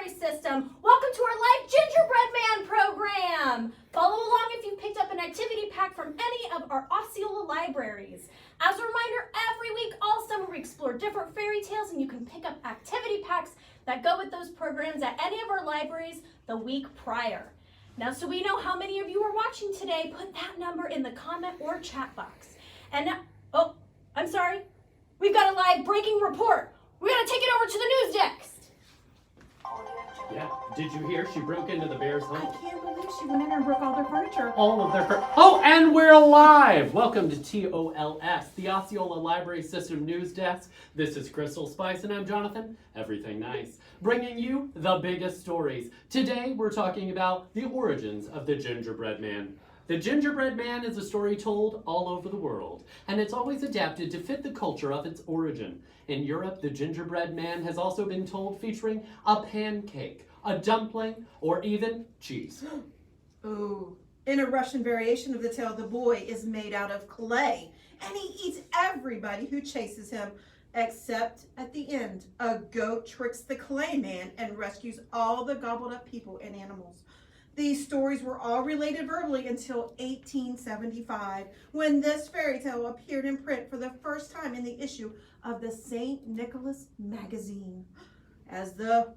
library system. Welcome to our live Gingerbread Man program. Follow along if you picked up an activity pack from any of our Osceola libraries. As a reminder, every week all summer we explore different fairy tales, and you can pick up activity packs that go with those programs at any of our libraries the week prior. Now, so we know how many of you are watching today, put that number in the comment or chat box. And now, oh, I'm sorry. We've got a live breaking report. We're going to take it over to the news desk. Yeah, did you hear she broke into the bear's home? I can't believe she went in and broke all their furniture. All of their Oh, and we're live! Welcome to TOLS, the Osceola Library System News Desk. This is Crystal Spice, and I'm Jonathan. Everything nice. Bringing you the biggest stories. Today, we're talking about the origins of the Gingerbread Man. The Gingerbread Man is a story told all over the world, and it's always adapted to fit the culture of its origin. In Europe, the Gingerbread Man has also been told featuring a pancake, a dumpling, or even cheese. Ooh. In a Russian variation of the tale, the boy is made out of clay, and he eats everybody who chases him, except at the end, a goat tricks the clay man and rescues all the gobbled up people and animals. These stories were all related verbally until 1875, when this fairy tale appeared in print for the first time in the issue of the St. Nicholas magazine as the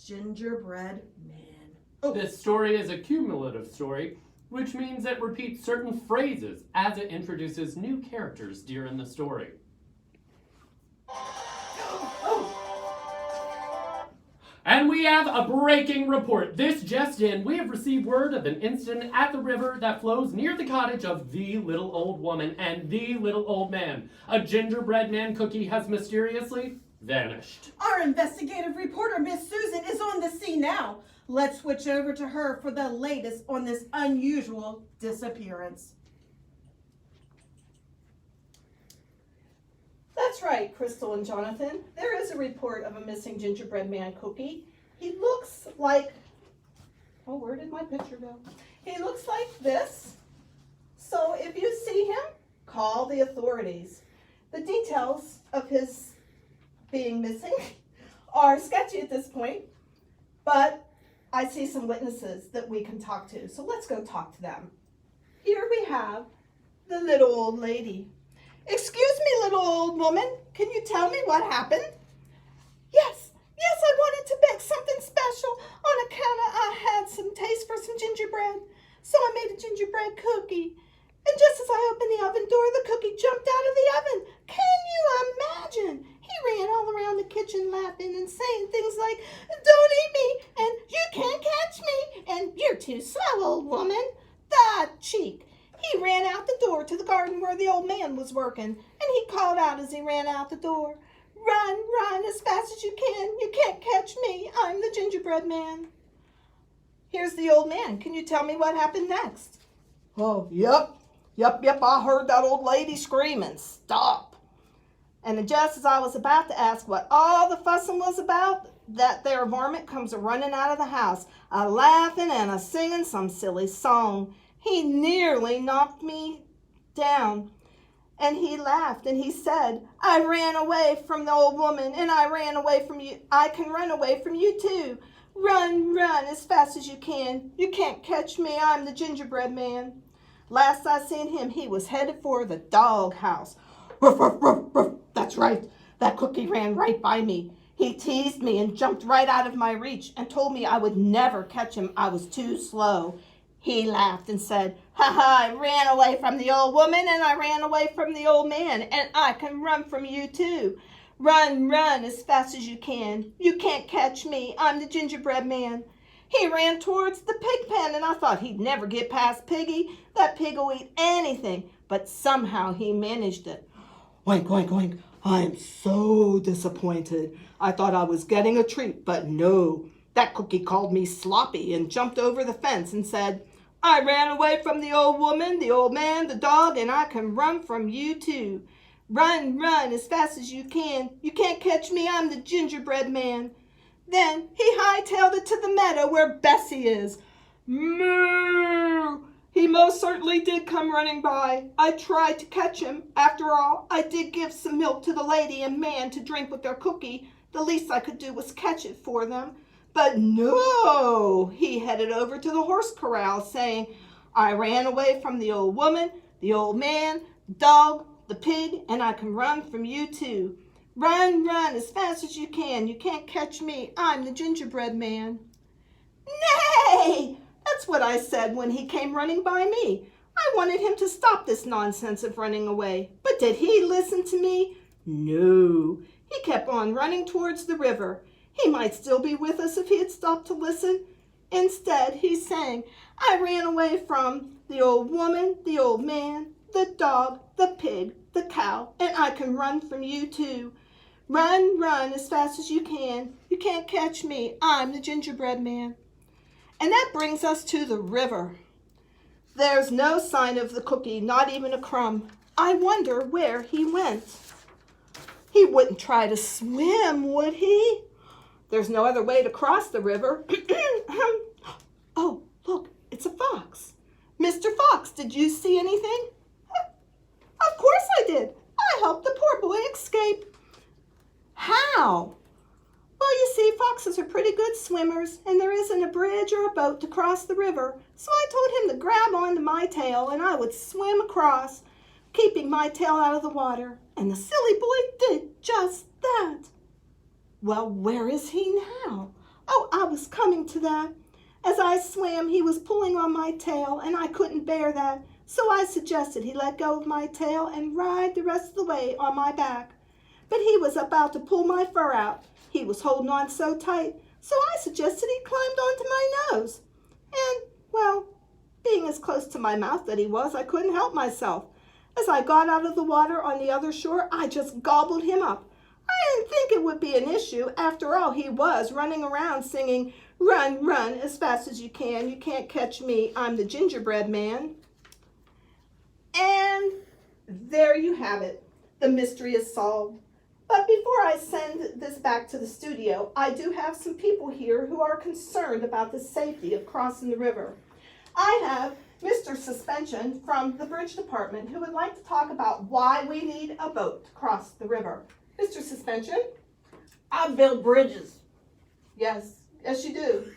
Gingerbread Man. This story is a cumulative story, which means it repeats certain phrases as it introduces new characters during the story. And we have a breaking report. This just in, we have received word of an incident at the river that flows near the cottage of the little old woman and the little old man. A Gingerbread Man Cookie has mysteriously vanished. Our investigative reporter, Miss Susan, is on the scene now. Let's switch over to her for the latest on this unusual disappearance. That's right, Crystal and Jonathan. There is a report of a missing Gingerbread Man Cookie. He looks like, oh, where did my picture go? He looks like this. So if you see him, call the authorities. The details of his being missing are sketchy at this point, but I see some witnesses that we can talk to. So let's go talk to them. Here we have the little old lady. Excuse me, little old woman, can you tell me what happened? Yes, I wanted to bake something special on account of I had some taste for some gingerbread. So I made a gingerbread cookie. And just as I opened the oven door, the cookie jumped out of the oven. Can you imagine? He ran all around the kitchen laughing and saying things like, "Don't eat me," and "You can't catch me," and "You're too slow, old woman." The cheek. He ran out the door to the garden where the old man was working, and he called out as he ran out the door, run as fast as you can. You can't catch me. I'm the Gingerbread Man." Here's the old man. Can you tell me what happened next? Oh, yep. I heard that old lady screaming, "Stop." And just as I was about to ask what all the fussing was about, that there varmint comes a-running out of the house, a-laughing and a-singing some silly song. He nearly knocked me down. And he laughed and he said, "I ran away from the old woman and I ran away from you. I can run away from you too. Run as fast as you can. You can't catch me. I'm the Gingerbread Man." Last I seen him, he was headed for the dog house. Ruff, ruff, ruff, ruff. That's right. That cookie ran right by me. He teased me and jumped right out of my reach and told me I would never catch him. I was too slow. He laughed and said, I ran away from the old woman and I ran away from the old man, and I can run from you too. Run as fast as you can. You can't catch me. I'm the Gingerbread Man." He ran towards the pig pen, and I thought he'd never get past Piggy. That pig will eat anything, but somehow he managed it. Oink, oink, oink. I am so disappointed. I thought I was getting a treat, but no. That cookie called me sloppy and jumped over the fence and said, "I ran away from the old woman, the old man, the dog, and I can run from you too. Run as fast as you can. You can't catch me. I'm the Gingerbread Man." Then he hightailed it to the meadow where Bessie is. Moo! He most certainly did come running by. I tried to catch him. After all, I did give some milk to the lady and man to drink with their cookie. The least I could do was catch it for them. But no, he headed over to the horse corral saying, I ran away from the old woman, the old man, the dog, the pig, and I can run from you too. Run, run as fast as you can. You can't catch me. I'm the gingerbread man. Nay! That's what I said when he came running by me. I wanted him to stop this nonsense of running away. But did he listen to me? No. He kept on running towards the river. He might still be with us if he had stopped to listen. Instead, he sang, I ran away from the old woman, the old man, the dog, the pig, the cow, and I can run from you too. Run, run as fast as you can. You can't catch me. I'm the gingerbread man. And that brings us to the river. There's no sign of the cookie, not even a crumb. I wonder where he went. He wouldn't try to swim, would he? There's no other way to cross the river. Oh, look, it's a fox. Mr. Fox, did you see anything? Of course I did. I helped the poor boy escape. How? Well, you see, foxes are pretty good swimmers, and there isn't a bridge or a boat to cross the river. So I told him to grab onto my tail, and I would swim across, keeping my tail out of the water. And the silly boy did just that. Well, where is he now? Oh, I was coming to that. As I swam, he was pulling on my tail, and I couldn't bear that. So I suggested he let go of my tail and ride the rest of the way on my back. But he was about to pull my fur out. He was holding on so tight, so I suggested he climbed onto my nose. And, well, being as close to my mouth that he was, I couldn't help myself. As I got out of the water on the other shore, I just gobbled him up. I didn't think it would be an issue. After all, he was running around singing, Run, run as fast as you can. You can't catch me. I'm the gingerbread man. And there you have it. The mystery is solved. But before I send this back to the studio, I do have some people here who are concerned about the safety of crossing the river. I have Mr. Suspension from the Bridge Department who would like to talk about why we need a boat to cross the river. Mr. Suspension? I build bridges. Yes, yes you do.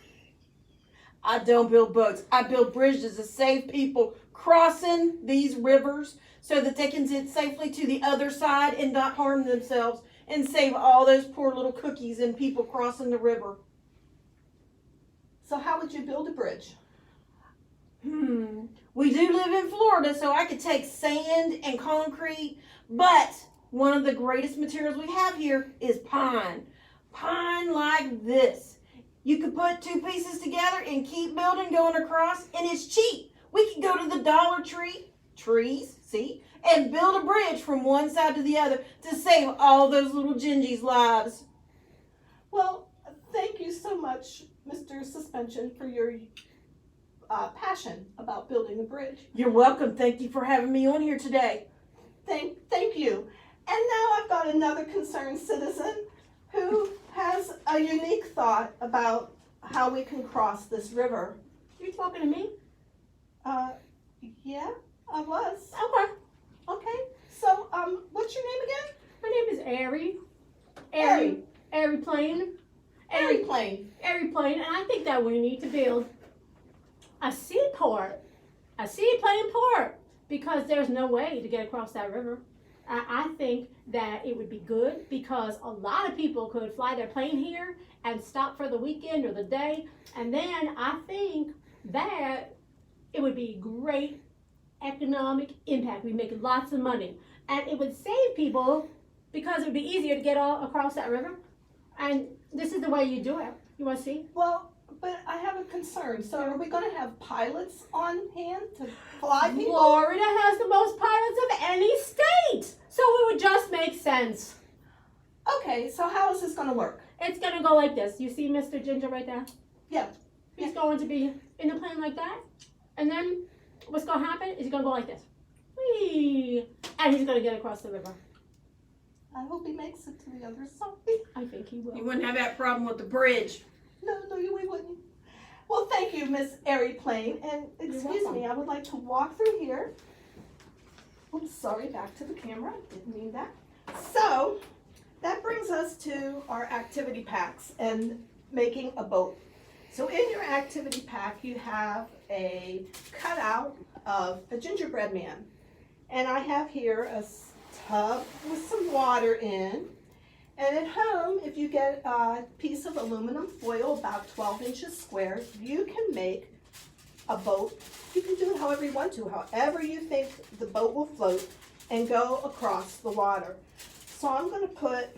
I don't build boats. I build bridges to save people crossing these rivers so that they can get safely to the other side and not harm themselves and save all those poor little cookies and people crossing the river. So how would you build a bridge? We do live in Florida, so I could take sand and concrete, but one of the greatest materials we have here is pine. Pine like this. You could put two pieces together and keep building going across, and it's cheap. We could go to the Dollar Tree, and build a bridge from one side to the other to save all those little gingies' lives. Well, thank you so much, Mr. Suspension, for your passion about building a bridge. You're welcome. Thank you for having me on here today. Thank you. And now I've got another concerned citizen who has a unique thought about how we can cross this river. You talking to me? Yeah, I was. Okay. Okay. So, what's your name again? My name is Airy. Airy. Airy Plane. Airy Plane. Airy Plane, and I think that we need to build a seaport. A seaplane port. Because there's no way to get across that river. I think that it would be good because a lot of people could fly their plane here and stop for the weekend or the day. And then I think that it would be great economic impact. We'd make lots of money. And it would save people because it would be easier to get all across that river. And this is the way you do it. You want to see? Well, but I have a concern. So are we going to have pilots on hand to fly people? Florida has the most pilots of any state. So it would just make sense. Okay, so how is this going to work? It's going to go like this. You see Mr. Ginger right there? Yeah. He's going to be in the plane like that. And then what's going to happen is he's going to go like this. Whee! And he's going to get across the river. I hope he makes it to the other side. I think he will. You wouldn't have that problem with the bridge. No, we wouldn't. Well, thank you, Miss Airy Plane. And excuse me, I would like to walk through here. Oops, sorry, back to the camera. Didn't mean that. So, that brings us to our activity packs. And making a boat. So in your activity pack, you have a cutout of a gingerbread man. And I have here a tub with some water in. And at home, if you get a piece of aluminum foil about 12 inches square, you can make a boat. You can do it however you want to, however you think the boat will float and go across the water. So I'm going to put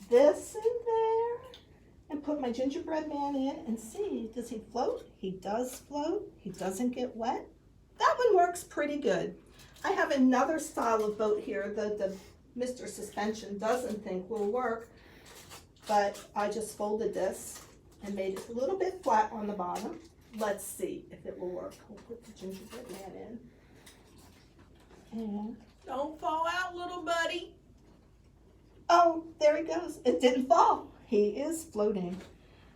this in there and put my gingerbread man in and see, does he float? He does float. He doesn't get wet. That one works pretty good. I have another style of boat here that the Mr. Suspension doesn't think will work, but I just folded this and made it a little bit flat on the bottom. Let's see if it will work. We'll put the gingerbread man in. And Don't fall out, little buddy. oh, there he goes. It didn't fall. He is floating.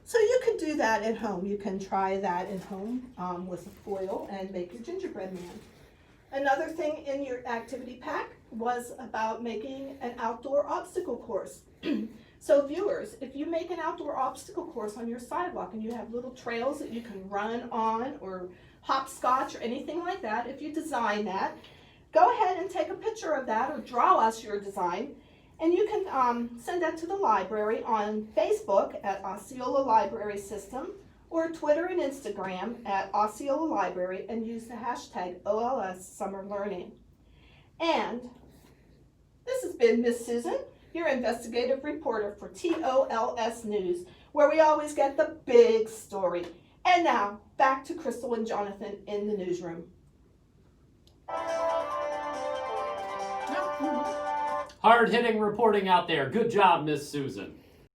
So you can do that at home. You can try that at home with a foil and make your gingerbread man. Another thing in your activity pack was about making an outdoor obstacle course. So viewers, if you make an outdoor obstacle course on your sidewalk and you have little trails that you can run on or hopscotch or anything like that, if you design that, go ahead and take a picture of that or draw us your design. And you can send that to the library on Facebook at Osceola Library System or Twitter and Instagram at Osceola Library and use the hashtag OLS Summer Learning. And this has been Miss Susan, your investigative reporter for TOLS News, where we always get the big story. And now, back to Crystal and Jonathan in the newsroom. Hard-hitting reporting out there. Good job, Miss Susan.